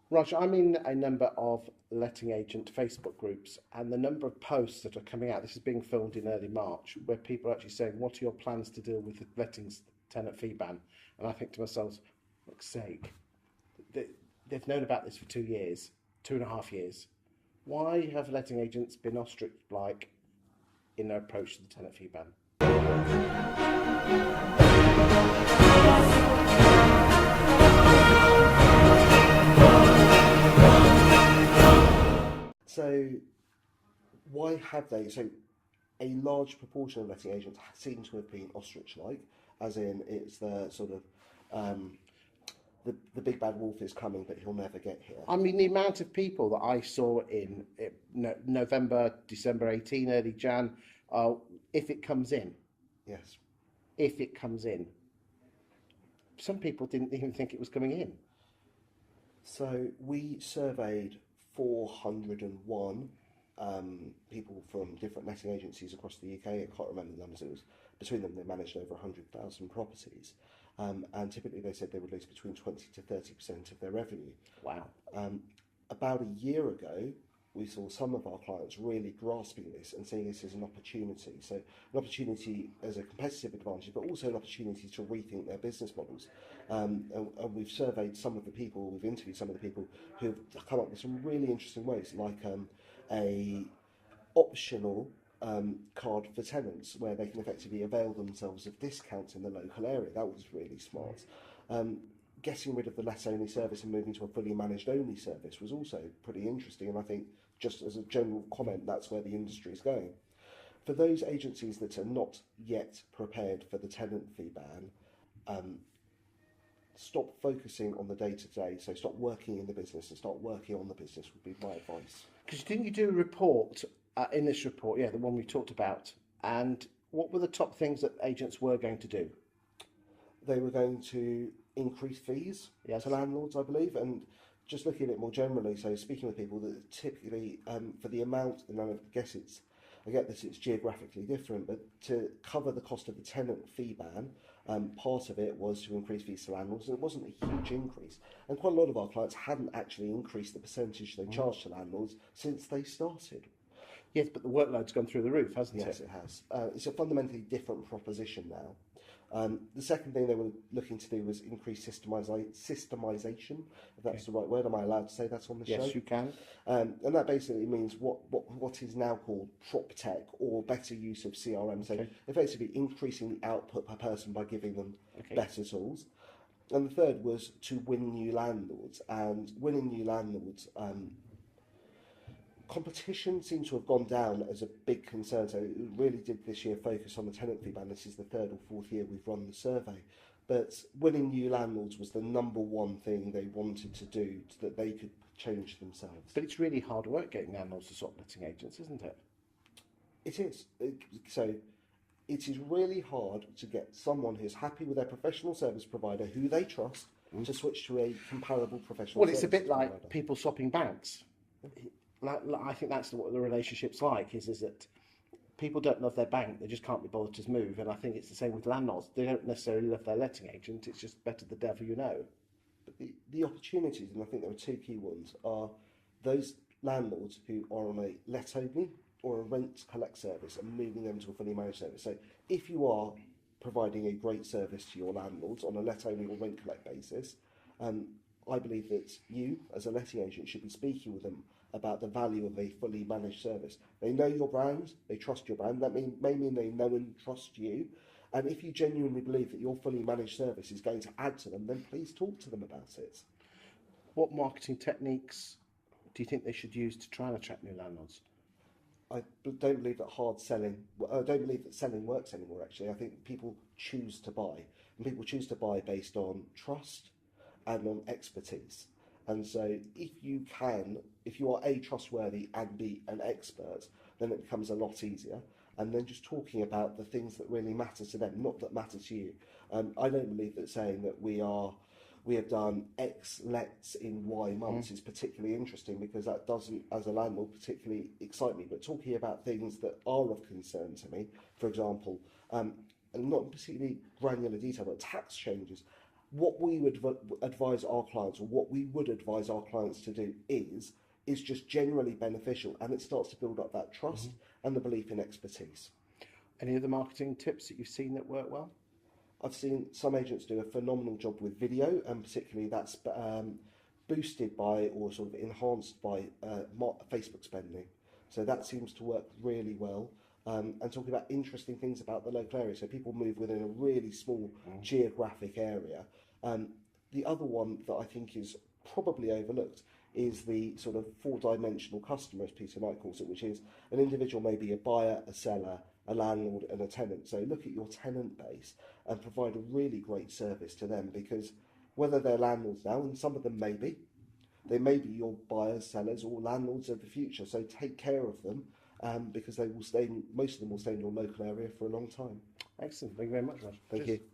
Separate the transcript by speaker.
Speaker 1: Raj, I'm in a number of letting agent Facebook groups, and the number of posts that are coming out, this is being filmed in early March, where people are actually saying, what are your plans to deal with the lettings tenant fee ban? And I think to myself, for fuck's sake, they, they've known about this for 2 years, 2.5 years. Why have letting agents been ostrich-like in their approach to the tenant fee ban?
Speaker 2: So why have they? So a large proportion of letting agents seem to have been ostrich-like, as in it's the sort of the big bad wolf is coming, but he'll never get here.
Speaker 1: I mean, the amount of people that I saw in November, December 18, early Jan, if it comes in,
Speaker 2: Yes.
Speaker 1: if it comes in, some people didn't even think it was coming in.
Speaker 2: So we surveyed 401 people from different letting agencies across the UK. I can't remember the numbers. It was between them they managed over 100,000 properties, and typically they said they would lose between 20 to 30% of their revenue.
Speaker 1: Wow.
Speaker 2: About a year ago, we saw some of our clients really grasping this and seeing this as an opportunity. So an opportunity as a competitive advantage, but also an opportunity to rethink their business models. And we've surveyed some of the people, we've interviewed some of the people who've come up with some really interesting ways, like a optional card for tenants where they can effectively avail themselves of discounts in the local area. That was really smart. Getting rid of the let only service and moving to a fully managed only service was also pretty interesting, and I think just as a general comment, that's where the industry is going. For those agencies that are not yet prepared for the tenant fee ban, stop focusing on the day-to-day, so stop working in the business and start working on the business would be my advice.
Speaker 1: Because didn't you do a report, in this report, yeah, the one we talked about, and what were the top things that agents were going to do?
Speaker 2: They were going to increase fees to landlords, I believe, and just looking at it more generally, so speaking with people that typically for the amount, and I get that it's geographically different, but to cover the cost of the tenant fee ban, part of it was to increase fees to landlords, and it wasn't a huge increase. And quite a lot of our clients hadn't actually increased the percentage they charge to landlords since they started.
Speaker 1: Yes, but the workload's gone through the roof, hasn't it?
Speaker 2: Yes, it has. It's a fundamentally different proposition now. The second thing they were looking to do was increase systemization, if that's the right word. Am I allowed to say that on the show?
Speaker 1: Yes, you can.
Speaker 2: And that basically means what is now called prop tech, or better use of CRM. So effectively increasing the output per person by giving them better tools. And the third was to win new landlords. And winning new landlords, competition seems to have gone down as a big concern. So it really did this year focus on the tenant fee ban. This is the third or fourth year we've run the survey. But winning new landlords was the number one thing they wanted to do so that they could change themselves.
Speaker 1: But it's really hard work getting landlords to stop letting agents, isn't it?
Speaker 2: It is. So it is really hard to get someone who's happy with their professional service provider, who they trust, to switch to a comparable professional service provider.
Speaker 1: Well, it's a bit like people swapping banks. I think that's what the relationship's like, is that people don't love their bank, they just can't be bothered to move, and I think it's the same with landlords. They don't necessarily love their letting agent, it's just better the devil you know.
Speaker 2: But the opportunities, and I think there are two key ones, are those landlords who are on a let only or a rent collect service and moving them to a fully managed service. So if you are providing a great service to your landlords on a let only or rent collect basis, I believe that you, as a letting agent, should be speaking with them about the value of a fully managed service. They know your brand, they trust your brand. That may mean they know and trust you. And if you genuinely believe that your fully managed service is going to add to them, then please talk to them about it.
Speaker 1: What marketing techniques do you think they should use to try and attract new landlords?
Speaker 2: I don't believe that I don't believe that selling works anymore, actually. I think people choose to buy. And people choose to buy based on trust and on expertise. And so if you are A, trustworthy, and B, an expert, then it becomes a lot easier. And then just talking about the things that really matter to them, not that matter to you. I don't believe that saying that we have done X lets in Y months is particularly interesting, because that doesn't, as a landlord, particularly excite me. But talking about things that are of concern to me, for example, and not in particularly granular detail, but tax changes. what we would advise our clients, or what we would advise our clients to do, is just generally beneficial, and it starts to build up that trust and the belief in expertise.
Speaker 1: Any other marketing tips that you've seen that work well?
Speaker 2: I've seen some agents do a phenomenal job with video, and particularly that's boosted by or sort of enhanced by Facebook spending. So that seems to work really well. And talking about interesting things about the local area, so people move within a really small geographic area. The other one that I think is probably overlooked is the sort of four-dimensional customer, as Peter Knight calls it, which is an individual, maybe a buyer, a seller, a landlord and a tenant. So look at your tenant base and provide a really great service to them, because whether they're landlords now, and some of them may be, they may be your buyers, sellers or landlords of the future. So take care of them, because they will stay, most of them will stay in your local area for a long time.
Speaker 1: Excellent. Thank you very much, Raj.
Speaker 2: Thank
Speaker 1: Cheers.
Speaker 2: you.